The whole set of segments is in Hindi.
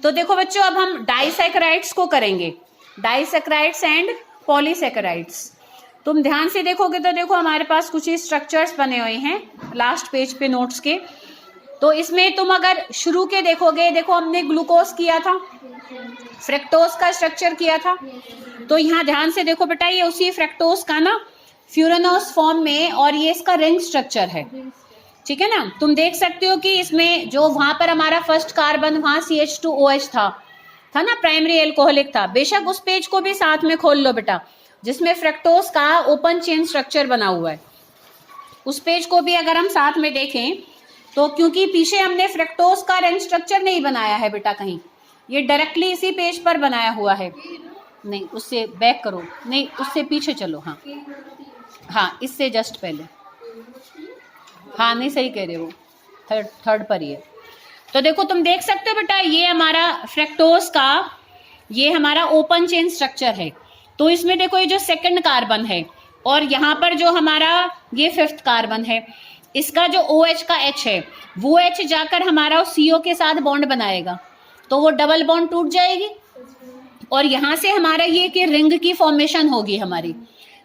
तो देखो बच्चों, अब हम डाइसैकेराइड्स को करेंगे, डाइसैकेराइड्स एंड पॉलीसैकेराइड्स। तुम ध्यान से देखोगे तो देखो हमारे पास कुछ ही स्ट्रक्चर्स बने हुए हैं लास्ट पेज पे नोट्स के। तो इसमें तुम अगर शुरू के देखोगे, देखो हमने ग्लूकोज किया था, फ्रक्टोज का स्ट्रक्चर किया था। तो यहाँ ध्यान से देखो बेटा, ये उसी फ्रक्टोज का ना फ्यूरेनोस फॉर्म में, और ये इसका रिंग स्ट्रक्चर है, ठीक है ना। तुम देख सकते हो कि इसमें जो वहां पर हमारा फर्स्ट कार्बन, वहां CH2OH था ना, प्राइमरी एल्कोहलिक था। बेशक उस पेज को भी साथ में खोल लो बेटा, जिसमें फ्रक्टोज का ओपन चेन स्ट्रक्चर बना हुआ है। उस पेज को भी अगर हम साथ में देखें तो, क्योंकि पीछे हमने फ्रक्टोज का रिंग स्ट्रक्चर नहीं बनाया है बेटा कहीं, ये डायरेक्टली इसी पेज पर बनाया हुआ है। नहीं, उससे बैक करो, नहीं उससे पीछे चलो, हाँ इससे जस्ट पहले, हाँ नहीं सही कह रहे हो, थर्ड पर ही है। तो देखो तुम देख सकते हो बेटा, ये हमारा फ्रक्टोज का ये हमारा ओपन चेन स्ट्रक्चर है। तो इसमें देखो ये जो सेकंड कार्बन है, और यहाँ पर जो हमारा ये फिफ्थ कार्बन है, इसका जो OH का H है, वो H जाकर हमारा CO के साथ बॉन्ड बनाएगा, तो वो डबल बॉन्ड टूट जाएगी, और यहाँ से हमारा ये कि रिंग की फॉर्मेशन होगी हमारी,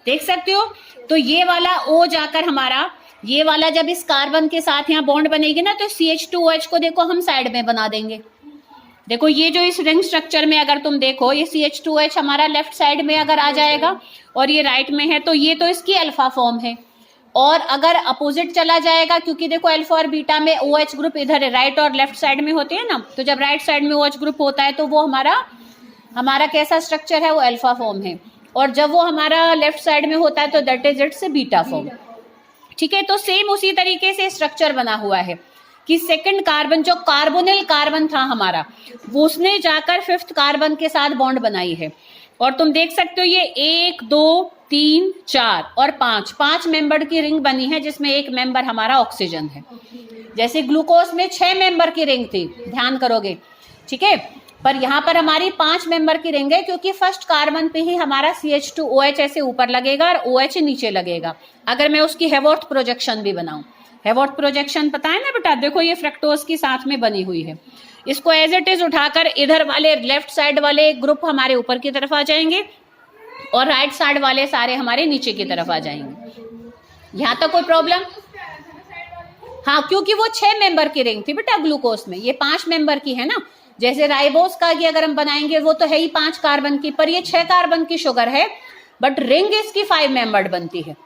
देख सकते हो। तो ये वाला O जाकर हमारा ये वाला जब इस कार्बन के साथ यहाँ बॉन्ड बनेगी ना, तो CH2OH को देखो हम साइड में बना देंगे। देखो ये जो इस रिंग स्ट्रक्चर में अगर तुम देखो, ये CH2OH हमारा लेफ्ट साइड में अगर आ जाएगा और ये राइट में है, तो ये तो इसकी अल्फा फॉर्म है। और अगर अपोजिट चला जाएगा, क्योंकि देखो अल्फा और बीटा में OH ग्रुप इधर राइट और लेफ्ट साइड में होते हैं ना, तो जब राइट साइड में OH ग्रुप होता है तो वो हमारा कैसा स्ट्रक्चर है, वो अल्फा फॉर्म है। और जब वो हमारा लेफ्ट साइड में होता है तो that is it's beta form, ठीक है। तो सेम उसी तरीके से स्ट्रक्चर बना हुआ है कि सेकंड कार्बन जो कार्बोनिल कार्बन था हमारा, वो उसने जाकर फिफ्थ कार्बन के साथ बॉन्ड बनाई है। और तुम देख सकते हो ये 1 2 3 4 और 5 मेंबर की रिंग बनी है, जिसमें एक मेंबर हमारा ऑक्सीजन है। जैसे ग्लूकोज में 6 मेंबर की रिंग थी, ध्यान करोगे, ठीक है, पर यहाँ पर हमारी 5 मेंबर की रिंग है, क्योंकि फर्स्ट कार्बन पे ही हमारा CH2OH ऐसे ऊपर लगेगा और OH नीचे लगेगा। अगर मैं उसकी हेवॉर्थ प्रोजेक्शन भी बनाऊं, हेवॉर्थ प्रोजेक्शन पता है ना बेटा, देखो ये फ्रक्टोज की साथ में बनी हुई है। इसको एज इट इज उठाकर इधर वाले लेफ्ट साइड वाले ग्रुप हमारे ऊपर की तरफ आ जाएंगे, और राइट साइड वाले सारे हमारे नीचे की तरफ आ जाएंगे। यहाँ तक कोई प्रॉब्लम? हाँ, क्योंकि वो 6 मेंबर की रिंग थी बेटा ग्लूकोज में, ये 5 मेंबर की है ना। जैसे राइबोस का कि अगर हम बनाएंगे, वो तो है ही 5 कार्बन की, पर ये 6 कार्बन की शुगर है, बट रिंग इसकी 5 मेंबर्ड बनती है।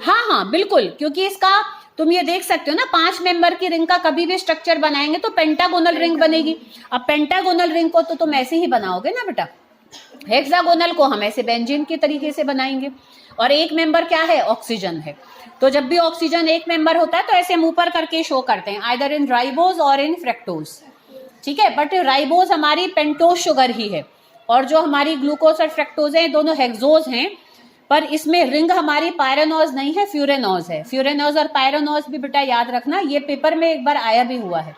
हाँ बिल्कुल, क्योंकि इसका तुम ये देख सकते हो ना, 5 मेंबर की रिंग का कभी भी स्ट्रक्चर बनाएंगे तो पेंटागोनल रिंग बनेगी। अब पेंटागोनल रिंग को तो तुम ऐसे ही बनाओगे ना बेटा, हेक्सागोनल को हम ऐसे बेंजीन के तरीके से बनाएंगे। और एक मेंबर क्या है, ऑक्सीजन है। तो जब भी ऑक्सीजन एक मेंबर होता है तो ऐसे हम ऊपर करके शो करते हैं, आइदर इन राइबोज और इन फ्रक्टोज, ठीक है। बट राइबोज हमारी पेंटोज शुगर ही है, और जो हमारी ग्लूकोज और फ्रक्टोज है दोनों हेक्सोज हैं, पर इसमें रिंग हमारी पायरेनोज नहीं है, फ्यूरेनोज है। फ्यूरेनोज और पायरेनोज भी बेटा याद रखना, ये पेपर में एक बार आया भी हुआ है,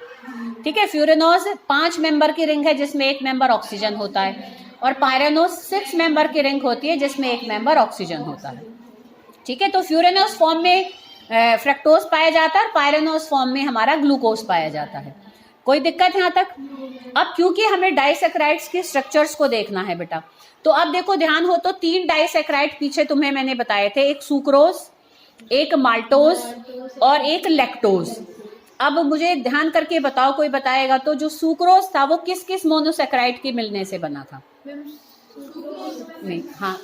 ठीक है। फ्यूरेनोज 5 मेंबर की रिंग है, जिसमें एक मेंबर ऑक्सीजन होता है, और पायरेनोज 6 मेंबर की रिंग होती है, जिसमें एक मेंबर ऑक्सीजन होता है, ठीक है। तो फ्यूरेनोज फॉर्म में फ्रक्टोज पाया जाता है, और पायरेनोज फॉर्म में हमारा ग्लूकोज पाया जाता है। कोई दिक्कत यहाँ तक? अब क्योंकि हमें डाइसैकेराइड्स के स्ट्रक्चर्स को देखना है बेटा, तो अब देखो ध्यान हो तो 3 डाइसैकेराइड पीछे तुम्हें मैंने बताए थे, एक सुक्रोज, एक माल्टोज और एक लैक्टोज। अब मुझे ध्यान करके बताओ, कोई बताएगा तो, जो सुक्रोज था वो किस किस मोनोसैकेराइड के मिलने से बना था? नहीं, हाँ,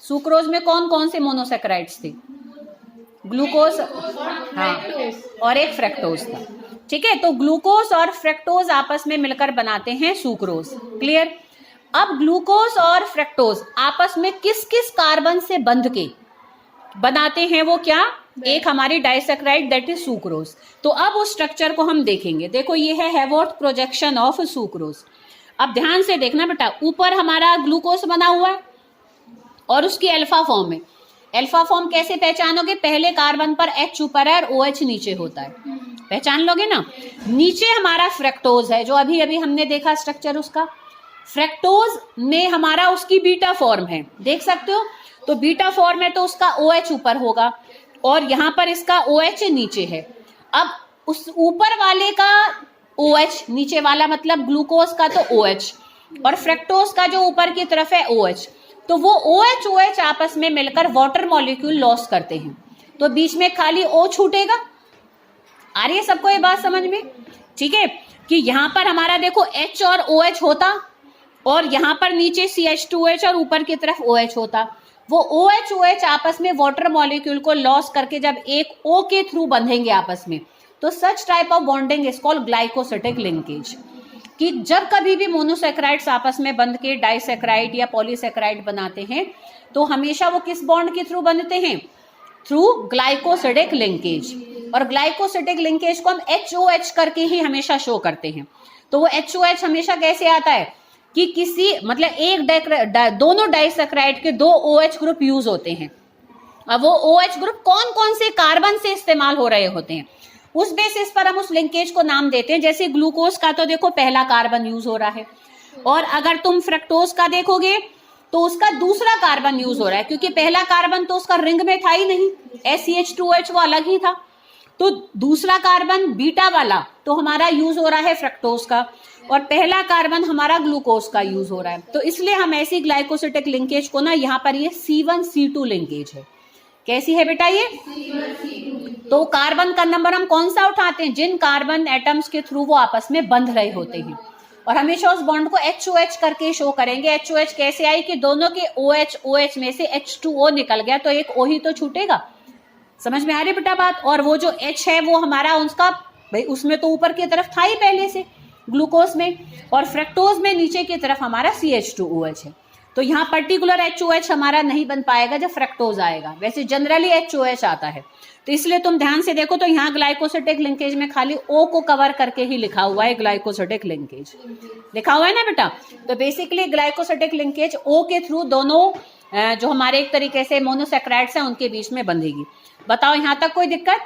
सुक्रोज में कौन कौन से मोनोसैकेराइड्स थे? ग्लूकोज, हाँ, और एक फ्रक्टोज था, ठीक है। तो ग्लूकोज और फ्रक्टोज आपस में मिलकर बनाते हैं सुक्रोज, क्लियर। अब ग्लूकोज और फ्रक्टोज आपस में किस किस कार्बन से बंध के बनाते हैं, वो क्या? एक हमारी डाइसैकेराइड, दैट इज सुक्रोज। तो अब उस स्ट्रक्चर को हम देखेंगे। देखो ये है हेवॉर्थ प्रोजेक्शन ऑफ सुक्रोज। अब ध्यान से देखना बेटा, ऊपर हमारा ग्लूकोज बना हुआ है और उसकी अल्फा फॉर्म है। अल्फा फॉर्म कैसे पहचानोगे? पहले कार्बन पर H ऊपर है और OH नीचे होता है, पहचान लोगे ना। नीचे हमारा फ्रक्टोज है, जो अभी अभी हमने देखा स्ट्रक्चर उसका। फ्रक्टोज में हमारा उसकी बीटा फॉर्म है, देख सकते हो। तो बीटा फॉर्म है तो उसका OH ऊपर होगा, और यहाँ पर इसका OH नीचे है। अब उस ऊपर वाले का OH नीचे वाला मतलब ग्लूकोज का तो OH, और फ्रक्टोज का जो ऊपर की तरफ है OH, तो वो OH आपस में मिलकर वाटर मॉलिक्यूल लॉस करते हैं, तो बीच में खाली O छूटेगा। आ रही है सबको ये बात समझ में? ठीक है, कि यहां पर हमारा देखो H और OH होता, और यहां पर नीचे CH2H और ऊपर की तरफ OH होता, वो OH आपस में वाटर मॉलिक्यूल को लॉस करके जब एक O के थ्रू बंधेंगे आपस में, तो such type of bonding is called glycosidic linkage. कि जब कभी भी मोनोसैकेराइड्स आपस में बंध के डाइसैकेराइड या पॉलीसैकेराइड बनाते हैं, तो हमेशा वो किस बॉन्ड के थ्रू बनते हैं? Through glycosidic linkage. और ग्लाइकोसिटिक लिंकेज को हम HOH करके ही हमेशा शो करते हैं। तो वो HOH हमेशा कैसे आता है कि किसी मतलब दोनों डाइसैकेराइड के 2 OH ग्रुप यूज होते हैं। अब वो OH ग्रुप कौन कौन से कार्बन से इस्तेमाल हो रहे होते हैं, उस बेसिस पर हम उस लिंकेज को नाम देते हैं। जैसे ग्लूकोज का तो देखो पहला कार्बन यूज हो रहा है, और अगर तुम फ्रक्टोज का देखोगे तो उसका दूसरा कार्बन यूज हो रहा है, क्योंकि पहला कार्बन तो उसका रिंग में था ही नहीं, SCH2H वो अलग ही था। तो दूसरा कार्बन बीटा वाला तो हमारा यूज हो रहा है फ्रक्टोज का, और पहला कार्बन हमारा ग्लूकोज का यूज हो रहा है। तो इसलिए हम ऐसी ग्लाइकोसिटिक लिंकेज को ना यहाँ पर ये C1C2 लिंकेज है। कैसी है बेटा ये? तो कार्बन का नंबर हम कौन सा उठाते हैं? जिन कार्बन एटम्स के थ्रू वो आपस में बंध रहे होते हैं, और हमेशा उस बॉन्ड को HOH करके शो करेंगे। HOH कैसे आई कि दोनों के OH में से H2O निकल गया, तो एक O ही तो छूटेगा। समझ में आ रही बेटा बात? और वो जो H है वो हमारा उसका भाई उसमें तो ऊपर की तरफ था ही पहले से ग्लूकोज में, और फ्रक्टोज में नीचे की तरफ हमारा CH2OH है। तो यहाँ पर्टिकुलर HOH हमारा नहीं बन पाएगा जब फ्रक्टोज आएगा, वैसे जनरली HOH आता है। तो इसलिए तुम ध्यान से देखो तो यहाँ ग्लाइकोसिटिक लिंकेज में खाली O को कवर करके ही लिखा हुआ है, ग्लाइकोसिटिक लिंकेज लिखा हुआ है ना बेटा। तो बेसिकली ग्लाइकोसिटिक लिंकेज O के थ्रू दोनों जो हमारे एक तरीके से मोनोसैकेराइड्स हैं उनके बीच में बंधेगी। बताओ यहाँ तक कोई दिक्कत?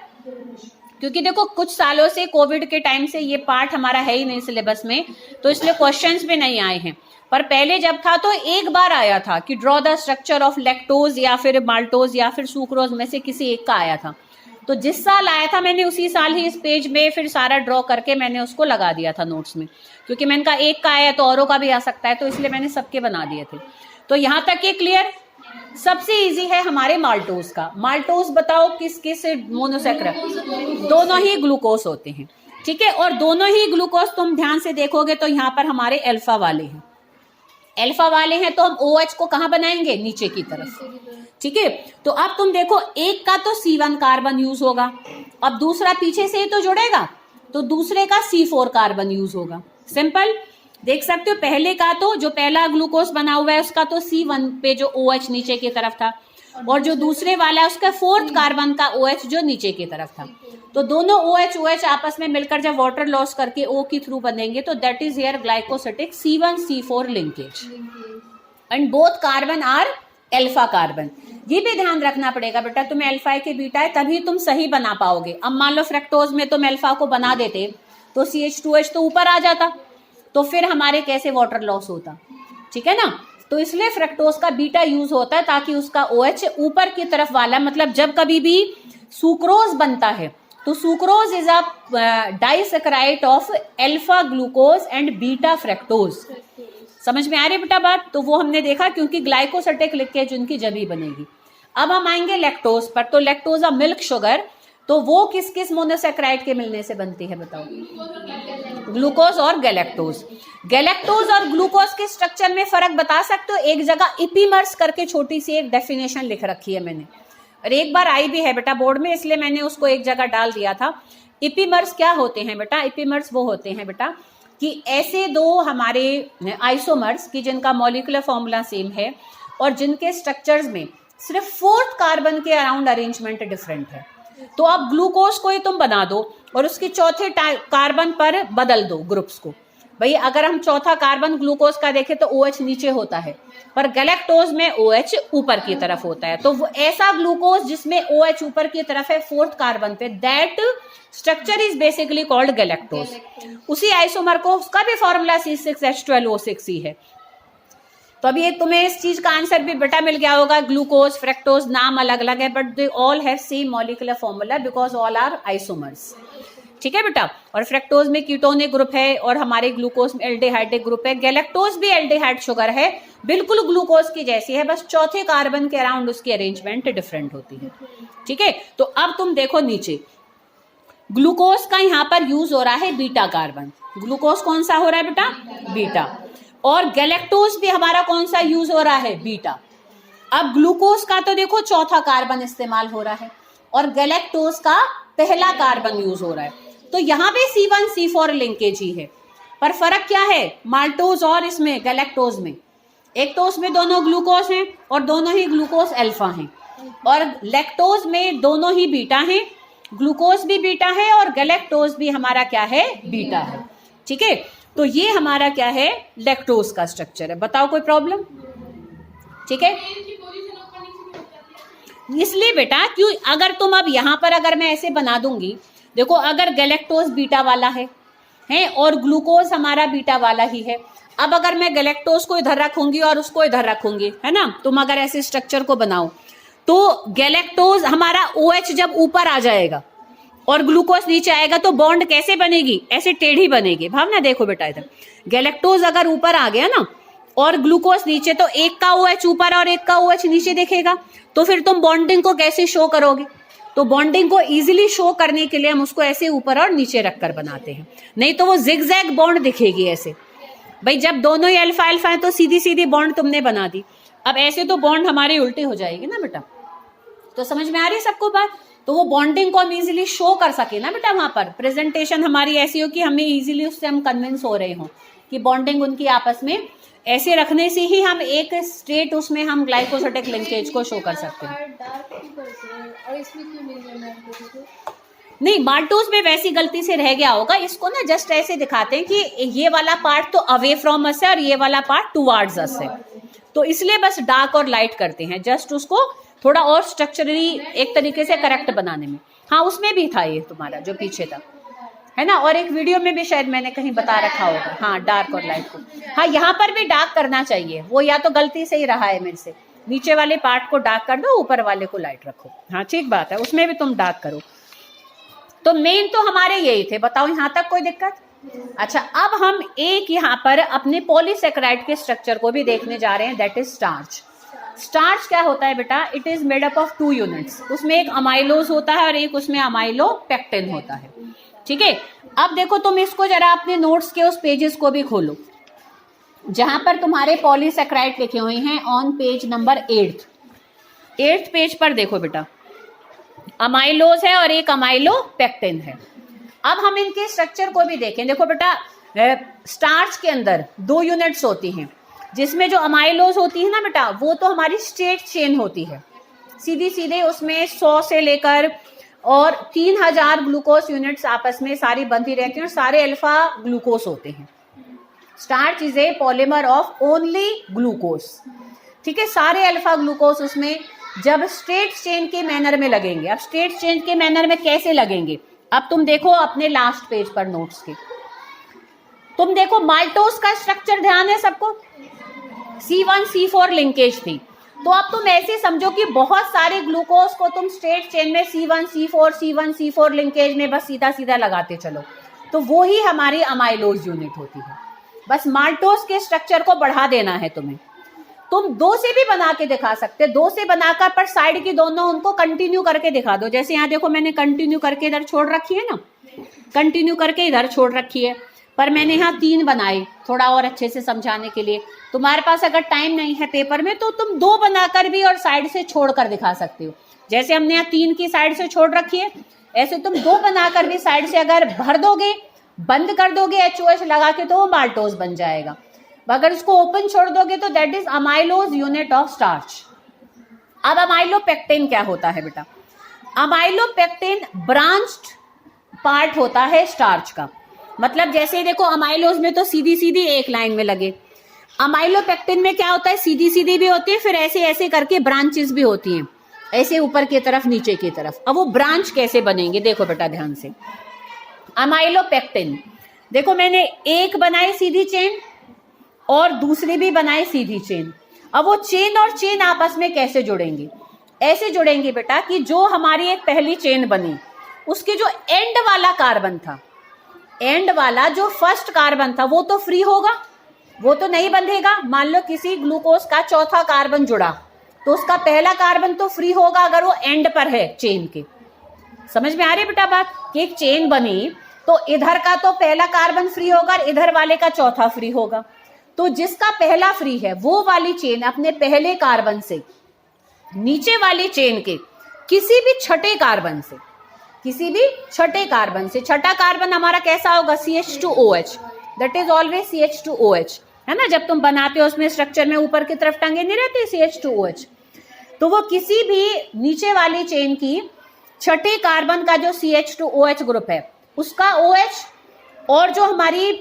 क्योंकि देखो कुछ सालों से कोविड के टाइम से ये पार्ट हमारा है ही नहीं सिलेबस में, तो इसलिए क्वेश्चंस भी नहीं आए हैं। पर पहले जब था तो एक बार आया था कि draw the structure of lactose या फिर माल्टोज या फिर सुक्रोज में से किसी एक का आया था। तो जिस साल आया था मैंने उसी साल ही इस पेज में फिर सारा ड्रॉ करके मैंने उसको लगा दिया था नोट्स में, क्योंकि मैंने कहा एक का आया तो औरों का भी आ सकता है, तो इसलिए मैंने सबके बना दिए थे। तो यहाँ तक ये क्लियर? सबसे इजी है हमारे माल्टोज का। माल्टोज बताओ किस किस मोनोसैकेराइड? दोनों ही ग्लूकोज होते हैं, ठीक है। और दोनों ही ग्लूकोज तुम ध्यान से देखोगे तो यहाँ पर हमारे अल्फा वाले हैं, अल्फा वाले हैं, तो हम OH को कहाँ बनाएंगे? नीचे की तरफ, ठीक है। तो अब तुम देखो एक का तो C1 कार्बन यूज होगा, अब दूसरा पीछे से ही तो जुड़ेगा, तो दूसरे का C4 कार्बन यूज होगा। सिंपल देख सकते हो, पहले का तो जो पहला ग्लूकोज बना हुआ है उसका तो C1 पे जो OH नीचे की तरफ था, और जो दूसरे वाला है उसका 4th कार्बन का OH जो नीचे की तरफ था। तो दोनों OH आपस में मिलकर जब वाटर लॉस करके O के थ्रू बनेंगे तो that is here glycosidic C1C4 linkage, and both carbon are alpha carbon. ये भी ध्यान रखना पड़ेगा बेटा, तुम्हें अल्फा है कि बीटा है तभी तुम सही बना पाओगे। अब मान लो फ्रक्टोज में तुम अल्फा को बना देते तो CH2H तो ऊपर आ जाता, तो फिर हमारे कैसे वाटर लॉस होता, ठीक है ना। तो इसलिए फ्रक्टोज का बीटा यूज होता है ताकि उसका OH ऊपर की तरफ वाला, मतलब जब कभी भी सुक्रोज बनता है तो sucrose is a disaccharide of alpha glucose and beta fructose. समझ में आ रही है बेटा बात? तो वो हमने देखा क्योंकि ग्लाइकोसिटिक लिंकेज उनकी जब ही बनेगी। अब हम आएंगे लैक्टोज पर। तो लैक्टोज ऑफ मिल्क शुगर, तो वो किस किस मोनोसैकेराइड के मिलने से बनती है बताओ? ग्लूकोज और गैलेक्टोज। गैलेक्टोज और ग्लूकोज के स्ट्रक्चर में फर्क बता सकते हो? एक जगह इपीमर्स करके छोटी सी एक डेफिनेशन लिख रखी है मैंने, और एक बार आई भी है बेटा बोर्ड में, इसलिए मैंने उसको एक जगह डाल दिया था। इपीमर्स क्या होते हैं बेटा? इपीमर्स वो होते हैं बेटा कि ऐसे दो हमारे आइसोमर्स की जिनका मॉलिक्यूलर फॉर्मूला सेम है और जिनके स्ट्रक्चर्स में सिर्फ 4th कार्बन के अराउंड अरेंजमेंट डिफरेंट है। तो अब ग्लूकोज को ही तुम बना दो और उसकी चौथे कार्बन पर बदल दो ग्रुप्स को। भाई अगर हम चौथा कार्बन ग्लूकोज का देखें तो OH नीचे होता है, पर गैलेक्टोज में OH ऊपर की तरफ होता है। तो वो ऐसा ग्लूकोज जिसमें OH ऊपर की तरफ है 4th कार्बन पे, that structure is basically called galactose. उसी आइसोमर को उसका भी फॉर्मूला C6H12O6 ही है। तो अभी तुम्हें इस चीज का आंसर भी बेटा मिल गया होगा। ग्लूकोज फ्रक्टोज नाम अलग अलग है but they all have same molecular formula because all are isomers, ठीक है बेटा। और फ्रक्टोज में कीटोनिक ग्रुप है और हमारे ग्लूकोज में एल्डिहाइडिक ग्रुप है। गैलेक्टोज भी एल्डिहाइड शुगर है, बिल्कुल ग्लूकोज की जैसी है, बस चौथे कार्बन के अराउंड उसकी अरेंजमेंट डिफरेंट होती है। ठीक है, तो अब तुम देखो नीचे, ग्लूकोज का यहाँ पर यूज हो रहा है बीटा कार्बन। ग्लूकोज कौन सा हो रहा है बेटा? बीटा। और गैलेक्टोज भी हमारा कौन सा यूज हो रहा है? बीटा। अब ग्लूकोज का तो देखो चौथा कार्बन इस्तेमाल हो रहा है और गैलेक्टोज का पहला कार्बन यूज हो रहा है, तो यहाँ पे C1C4 लिंकेज ही है। पर फर्क क्या है माल्टोज और इसमें गैलेक्टोज में? एक तो उसमें दोनों ग्लूकोज हैं और दोनों ही ग्लूकोज अल्फा हैं, और लैक्टोज में दोनों ही बीटा हैं, ग्लूकोज भी बीटा है और गैलेक्टोज भी हमारा क्या है? बीटा है। ठीक है, तो ये हमारा क्या है? लैक्टोज का स्ट्रक्चर है। बताओ कोई प्रॉब्लम? ठीक है, इसलिए बेटा क्यों, अगर तुम अब यहाँ पर अगर मैं ऐसे बना दूंगी, देखो अगर गैलेक्टोज बीटा वाला है और ग्लूकोज हमारा बीटा वाला ही है, अब अगर मैं गैलेक्टोज को इधर रखूंगी और उसको इधर रखूंगी, है ना, तुम अगर ऐसे स्ट्रक्चर को बनाओ तो गैलेक्टोज हमारा OH जब ऊपर आ जाएगा और ग्लूकोज नीचे आएगा तो बॉन्ड कैसे बनेगी? ऐसे टेढ़ी बनेगी। भावना देखो बेटा, इधर गैलेक्टोज अगर ऊपर आ गया ना और ग्लूकोज नीचे, तो एक का OH ऊपर और एक का OH नीचे दिखेगा, तो फिर तुम बॉन्डिंग को कैसे शो करोगे? तो बॉन्डिंग को इजीली शो करने के लिए हम उसको ऐसे ऊपर और नीचे रखकर बनाते हैं, नहीं तो वो जिगजैग बॉन्ड दिखेगी ऐसे। भाई जब दोनों ही अल्फा अल्फा है तो सीधी सीधी बॉन्ड तुमने बना दी, अब ऐसे तो बॉन्ड हमारी उल्टी हो जाएगी ना बेटा। तो समझ में आ रही है सबको बात? तो वो बॉन्डिंग को हम इजीली शो कर सके ना बेटा, वहां पर प्रेजेंटेशन हमारी ऐसी हो कि हमें इजीली उससे हम कन्विंस हो रहे हो कि बॉन्डिंग उनकी आपस में ऐसे रखने से ही हम एक स्ट्रेट उसमें हम ग्लाइकोसिडिक लिंकेज को शो कर सकते हैं। नहीं, माल्टोज में वैसी गलती से रह गया होगा, इसको ना जस्ट ऐसे दिखाते हैं कि ये वाला पार्ट तो अवे फ्रॉम अस है और ये वाला पार्ट टुवर्ड्स अस है, तो इसलिए बस डार्क और लाइट करते हैं, जस्ट उसको थोड़ा और स्ट्रक्चरली एक तरीके से करेक्ट बनाने में। हाँ, उसमें भी था ये तुम्हारा जो पीछे था, है ना, और एक वीडियो में भी शायद मैंने कहीं बता रखा होगा। हाँ, डार्क और लाइट को, हाँ यहाँ पर भी डार्क करना चाहिए, वो या तो गलती से ही रहा है मेरे से, नीचे वाले पार्ट को डार्क कर दो, ऊपर वाले को लाइट रखो। हाँ ठीक बात है, उसमें भी तुम डार्क करो। तो मेन तो हमारे यही थे, बताओ यहाँ तक कोई दिक्कत? अच्छा, अब हम एक यहाँ पर अपने पॉलीसेकेराइड के स्ट्रक्चर को भी देखने जा रहे हैं, दैट इज स्टार्च। स्टार्च क्या होता है बेटा? It is made up of 2 units, उसमें एक अमाइलोज होता है और एक उसमें अमाइलोपेक्टिन होता है। ठीक है, अब देखो तुम इसको जरा अपने नोट्स के उस पेजेस को भी खोलो जहां पर तुम्हारे पॉलीसेकेराइड लिखे हुए हैं, on page number 8th page पर देखो बेटा, अमाइलोज है और एक अमाइलोपेक्टिन है। अब हम इनके स्ट्रक्चर को भी देखें। देखो बेटा, स्टार्च के अंदर 2 यूनिट्स होती हैं, जिसमें जो अमाइलोज होती है ना बेटा, वो तो हमारी स्ट्रेट चेन होती है, सीधी सीधे उसमें 100 से लेकर और 3000 ग्लूकोज यूनिट्स आपस में सारी बंधी रहती हैं और सारे अल्फा ग्लूकोज होते हैं। Starch is a polymer of only glucose. ठीक है, सारे अल्फा ग्लूकोज उसमें जब स्ट्रेट चेन के मैनर में लगेंगे। अब स्ट्रेट चेन के मैनर में कैसे लगेंगे? अब तुम देखो अपने लास्ट पेज पर नोट्स के, तुम देखो माल्टोज का स्ट्रक्चर ध्यान है सबको, C1C4 लिंकेज थी, तो अब तुम ऐसे समझो कि बहुत सारे ग्लूकोज को तुम स्ट्रेट चेन में C1C4 लिंकेज में बस सीधा सीधा लगाते चलो, तो वो ही हमारी अमाइलोज यूनिट होती है। बस माल्टोज के स्ट्रक्चर को बढ़ा देना है तुम्हें। तुम 2 से भी बना के दिखा सकते, 2 से बनाकर पर साइड की दोनों उनको कंटिन्यू करके दिखा दो। जैसे यहाँ देखो मैंने कंटिन्यू करके इधर छोड़ रखी है ना, कंटिन्यू करके इधर छोड़ रखी है, पर मैंने यहाँ 3 बनाए थोड़ा और अच्छे से समझाने के लिए। तुम्हारे पास अगर टाइम नहीं है पेपर में तो तुम 2 बनाकर भी और साइड से छोड़कर दिखा सकते हो। जैसे हमने यहाँ 3 की साइड से छोड़ रखी है, ऐसे तुम 2 बनाकर भी साइड से अगर भर दोगे, बंद कर दोगे HOH लगा के, तो वो माल्टोज बन जाएगा। अगर इसको ओपन छोड़ दोगे तो that is amylose unit of starch. अब अमाइलोपेक्टिन क्या होता है बेटा? अमाइलोपेक्टिन ब्रांच्ड पार्ट होता है स्टार्च का। मतलब जैसे देखो अमाइलोज में तो सीधी सीधी एक लाइन में लगे, अमाइलोपेक्टिन में क्या होता है? सीधी सीधी भी होती है, फिर ऐसे ऐसे करके ब्रांचेस भी होती हैं, ऐसे ऊपर की तरफ नीचे की तरफ। अब वो ब्रांच कैसे बनेंगे देखो बेटा ध्यान से। अमाइलोपेक्टिन देखो मैंने एक बनाई सीधी चेन और दूसरी भी बनाई सीधी चेन। अब वो चेन और चेन आपस में कैसे जुड़ेंगे? ऐसे जुड़ेंगे बेटा कि जो हमारी एक पहली चेन बनी उसके जो एंड वाला कार्बन था, एंड वाला जो फर्स्ट कार्बन था, वो तो फ्री होगा, वो तो नहीं बंधेगा। मान लो किसी ग्लूकोज का चौथा कार्बन जुड़ा, तो उसका पहला कार्बन तो फ्री होगा अगर वो एंड पर है चेन के। समझ में आ रही है बेटा बात कि एक चेन बनी तो इधर का तो पहला कार्बन फ्री होगा और इधर वाले का चौथा फ्री होगा। तो जिसका पहला फ्री है वो वाली चेन अपने पहले कार्बन से नीचे वाली चेन के किसी भी छठे कार्बन से, किसी भी छठे कार्बन से, छठा कार्बन हमारा कैसा होगा, CH2OH, that is always CH2OH, है ना। जब तुम बनाते हो उसमें स्ट्रक्चर में ऊपर की तरफ टंगे नहीं रहते CH2OH, तो वो किसी भी नीचे वाली चेन की छठे कार्बन का जो CH2OH ग्रुप है उसका OH, और जो हमारी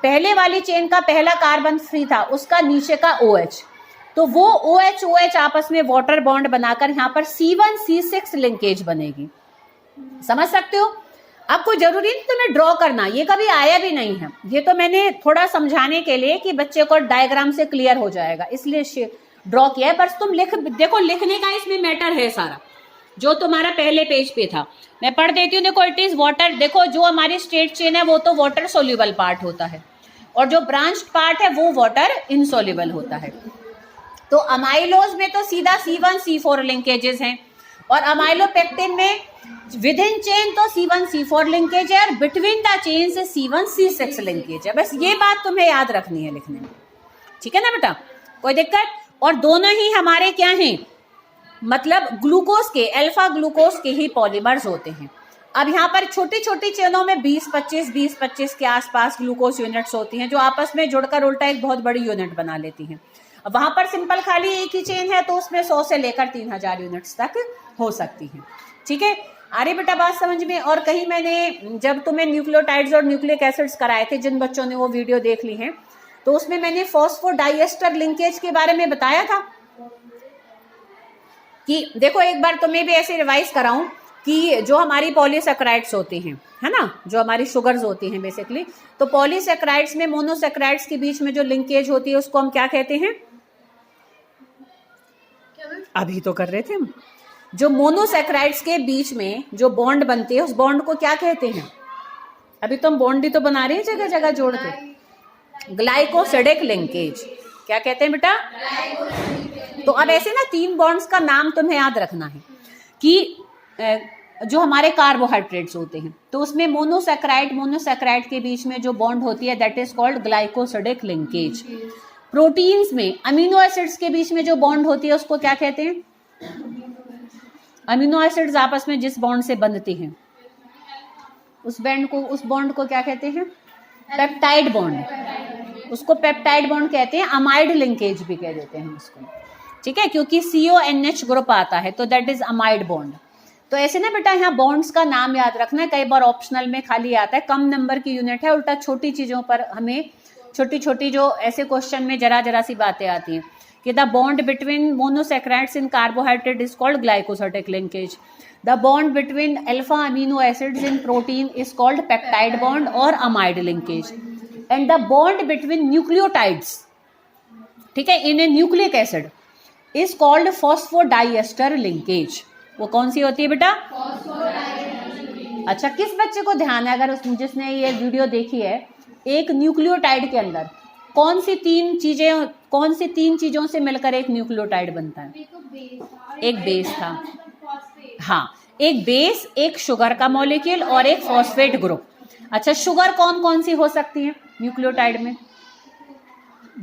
पहले वाली चेन का पहला कार्बन फ्री था उसका नीचे का OH, तो वो OH आपस में वाटर बॉन्ड बनाकर यहाँ पर C1C6 लिंकेज बनेगी। समझ सकते हो। अब कोई जरूरी नहीं तुम्हें ड्रॉ करना, ये कभी आया भी नहीं है, ये तो मैंने थोड़ा समझाने के लिए कि बच्चे को डायग्राम से क्लियर हो जाएगा इसलिए ड्रॉ किया है। बस तुम देखो लिखने का इसमें मैटर है सारा, जो तुम्हारा पहले पेज पे था। मैं पढ़ देती हूँ। देखो इट इज वाटर, देखो जो हमारी स्ट्रेट चेन है वो तो वाटर सोल्यूबल पार्ट होता है और जो ब्रांच्ड पार्ट है वो वाटर इनसोल्यूबल होता है। तो अमाइलोज में तो सीधा C1C4 लिंकेजेस हैं और अमाइलोपेक्टिन में विद इन चेन तो C1C4 लिंकेज है और बिटवीन द चेन से C1C6 लिंकेज है। बस ये बात तुम्हें याद रखनी है लिखने में, ठीक है ना बेटा, कोई दिक्कत। और दोनों ही हमारे क्या हैं, मतलब ग्लूकोज के, अल्फा ग्लूकोज के ही पॉलीमर्स होते हैं। अब यहाँ पर छोटी छोटी चेनों में 20-25 के आसपास ग्लूकोज यूनिट्स होती हैं जो आपस में जुड़कर उल्टा एक बहुत बड़ी यूनिट बना लेती हैं। अब वहां पर सिंपल खाली एक ही चेन है तो उसमें 100 से लेकर 3000 यूनिट्स तक हो सकती हैं, ठीक है। आ रही बेटा बात समझ में। और कहीं मैंने जब तुम्हें न्यूक्लियोटाइड्स और न्यूक्लिक एसिड्स कराए थे, जिन बच्चों ने वो वीडियो देख ली है, तो उसमें मैंने फॉस्फोडाइएस्टर लिंकेज के बारे में बताया था कि देखो एक बार तुम्हें भी ऐसे रिवाइज कराऊं कि जो हमारी पॉलीसेक्राइड्स होती हैं, है ना, जो हमारी शुगर्स होती हैं बेसिकली, तो पॉलीसेक्राइड्स में मोनोसेक्राइड्स के बीच में जो लिंकेज होती है उसको हम क्या कहते हैं, अभी तो कर रहे थे हम, जो मोनोसेक्राइड्स के बीच में जो बॉन्ड बनती है उस बॉन्ड को क्या कहते हैं, अभी तो हम बॉन्ड ही तो बना रहे हैं जगह जगह जोड़ के, ग्लाइकोसिडिक लिंकेज। क्या कहते हैं बेटा, तो अब ऐसे ना 3 बॉन्ड्स का नाम तुम्हें याद रखना है कि जो हमारे कार्बोहाइड्रेट्स होते हैं तो उसमें मोनोसेक्राइड के बीच में जो बॉन्ड होती है that is called glycosidic linkage. Proteins में अमीनो एसिड्स के बीच में जो बॉन्ड होती है उसको क्या कहते हैं, अमीनो एसिड्स आपस में जिस बॉन्ड से बंधती हैं उस बॉन्ड को क्या कहते हैं, पेप्टाइड बॉन्ड। उसको पेप्टाइड बॉन्ड कहते हैं, अमाइड लिंकेज भी कह देते हैं उसको, ठीक है, क्योंकि CONH ग्रुप आता है तो दैट इज अमाइड बॉन्ड। तो ऐसे ना बेटा यहाँ बॉन्ड्स का नाम याद रखना है, कई बार ऑप्शनल में खाली आता है, कम नंबर की यूनिट है, उल्टा छोटी चीजों पर हमें छोटी छोटी जो ऐसे क्वेश्चन में जरा सी बातें आती हैं कि the bond between monosaccharides in carbohydrate is called glycosidic linkage, the bond between alpha amino acids in protein is called peptide bond और amide linkage, and the bond between nucleotides, ठीक है, in a nucleic acid is called phosphodiester linkage. वो कौन सी होती है बेटा, अच्छा किस बच्चे को ध्यान है, अगर जिसने ये वीडियो देखी है, एक न्यूक्लियोटाइड के अंदर कौन सी तीन चीजों से मिलकर एक न्यूक्लियोटाइड बनता है, एक बेस था, हाँ, एक बेस, एक शुगर का मॉलिक्यूल और एक फॉस्फेट ग्रुप। अच्छा शुगर कौन कौन सी हो सकती है न्यूक्लियोटाइड में,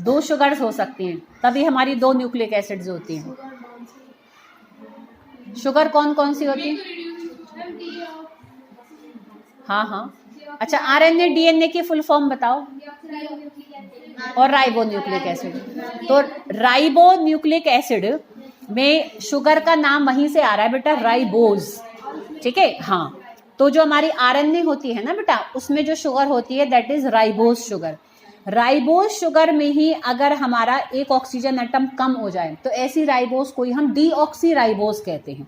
2 शुगर्स हो सकती हैं, तभी हमारी 2 न्यूक्लिक एसिड्स होती हैं। शुगर कौन कौन सी होती है, हाँ, अच्छा RNA DNA की फुल फॉर्म बताओ, और राइबो न्यूक्लिक एसिड। तो राइबो न्यूक्लिक एसिड में शुगर का नाम वहीं से आ रहा है बेटा, राइबोज, ठीक है, हाँ। तो जो हमारी RNA होती है ना बेटा, उसमें जो शुगर होती है that is ribose sugar. Ribose sugar में ही अगर हमारा एक ऑक्सीजन एटम कम हो जाए तो ऐसी राइबोज को ही हम डीऑक्सी राइबोज कहते हैं,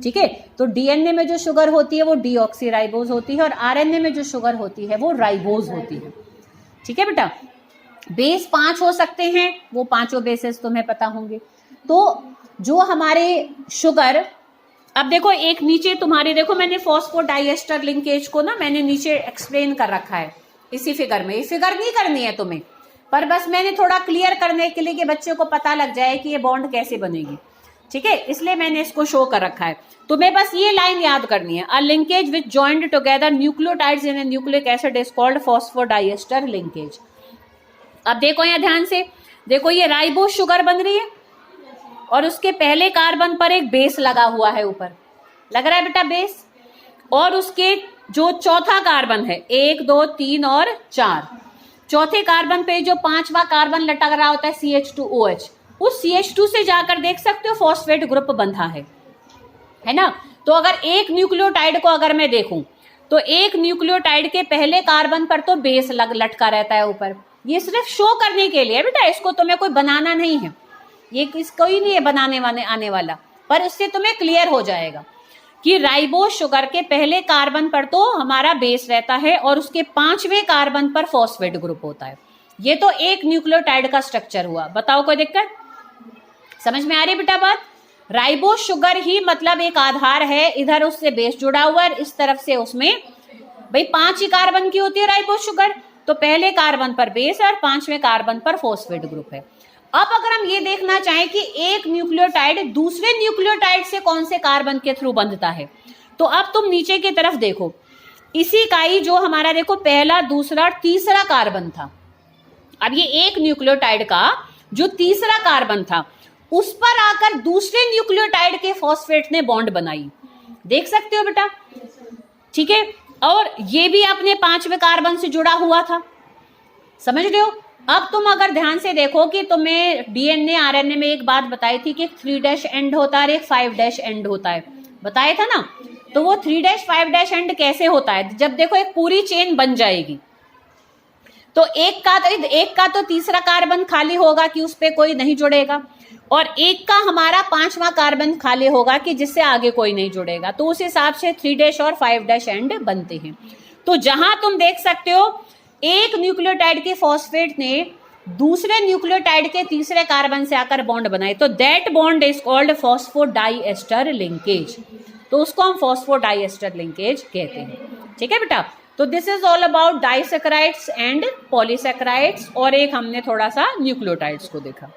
ठीक है। तो DNA में जो शुगर होती है वो डीऑक्सी राइबोज होती है और RNA में जो शुगर होती है वो राइबोज होती है, ठीक है बेटा। बेस 5 हो सकते हैं, वो 5 बेसेस तुम्हें पता होंगे। तो जो हमारे शुगर अब देखो एक नीचे तुम्हारे, देखो मैंने फॉस्फोडाइएस्टर लिंकेज को ना मैंने नीचे एक्सप्लेन कर रखा है इसी फिगर में। ये फिगर नहीं करनी है तुम्हें, पर बस मैंने थोड़ा क्लियर करने के लिए कि बच्चे को पता लग जाए कि ये बॉन्ड कैसे बनेगी, ठीक है, इसलिए मैंने इसको शो कर रखा है। तुम्हें बस ये लाइन याद करनी है, a linkage which joined together nucleotides in a nucleic acid is called phosphodiester linkage. अब देखो यहाँ ध्यान से, देखो ये राइबोस शुगर बन रही है और उसके पहले कार्बन पर एक बेस लगा हुआ है, ऊपर लग रहा है बेटा बेस, और उसके जो चौथा कार्बन है 1 2 3 और 4, चौथे कार्बन पे जो 5वां कार्बन लटक रहा होता है CH2OH, उस CH2 से जाकर देख सकते हो फॉस्फेट ग्रुप बंधा है ना। तो अगर एक न्यूक्लियोटाइड को अगर मैं देखूं तो एक न्यूक्लियोटाइड के पहले कार्बन पर तो बेस लटका रहता है ऊपर। ये सिर्फ शो करने के लिए बेटा, इसको तुम्हें कोई बनाना नहीं है, ये कोई नहीं है बनाने वाले आने वाला, पर इससे तुम्हें क्लियर हो जाएगा कि राइबोस शुगर के पहले कार्बन पर तो हमारा बेस रहता है और उसके 5वें कार्बन पर फॉस्फेट ग्रुप होता है। ये तो एक न्यूक्लियोटाइड का स्ट्रक्चर हुआ। बताओ कोई दिक्कत, समझ में आ रही बेटा बात? राइबोस शुगर ही मतलब एक आधार है, इधर उससे बेस जुड़ा हुआ है, इस तरफ से उसमें भाई 5 ही कार्बन की होती है राइबोस शुगर, तो पहले कार्बन पर बेस और 5वें कार्बन पर फॉस्फेट ग्रुप है। अब अगर हम ये देखना चाहें कि एक न्यूक्लियोटाइड दूसरे न्यूक्लियोटाइड से कौन से कार्बन के थ्रू बंधता है, तो अब तुम नीचे की तरफ देखो, इसी का ही जो हमारा देखो पहला दूसरा और तीसरा कार्बन था, अब ये एक न्यूक्लियोटाइड का जो तीसरा कार्बन था उस पर आकर दूसरे न्यूक्लियोटाइड के फॉस्फेट ने बॉन्ड बनाई, देख सकते हो बेटा, ठीक है, और ये भी अपने 5वें कार्बन से जुड़ा हुआ था, समझ रहे हो। अब तुम अगर ध्यान से देखो कि तुम्हें DNA RNA में एक बात बताई थी कि 3' एंड होता है और एक 5' एंड होता है, बताया था ना। तो वो 3' 5' एंड कैसे होता है, जब देखो एक पूरी चेन बन जाएगी तो एक का तो तीसरा कार्बन खाली होगा कि उस पर कोई नहीं जुड़ेगा, और एक का हमारा 5वां कार्बन खाली होगा कि जिससे आगे कोई नहीं जुड़ेगा, तो उस हिसाब से 3' और 5' एंड बनते हैं। तो जहां तुम देख सकते हो एक न्यूक्लियोटाइड के फॉस्फेट ने दूसरे न्यूक्लियोटाइड के तीसरे कार्बन से आकर बॉन्ड बनाए, तो that bond is called phosphodiester linkage, तो उसको हम फॉस्फोडाइएस्टर लिंकेज कहते हैं, ठीक है बेटा। तो this is all about disaccharides and polysaccharides, और एक हमने थोड़ा सा न्यूक्लियोटाइड्स को देखा।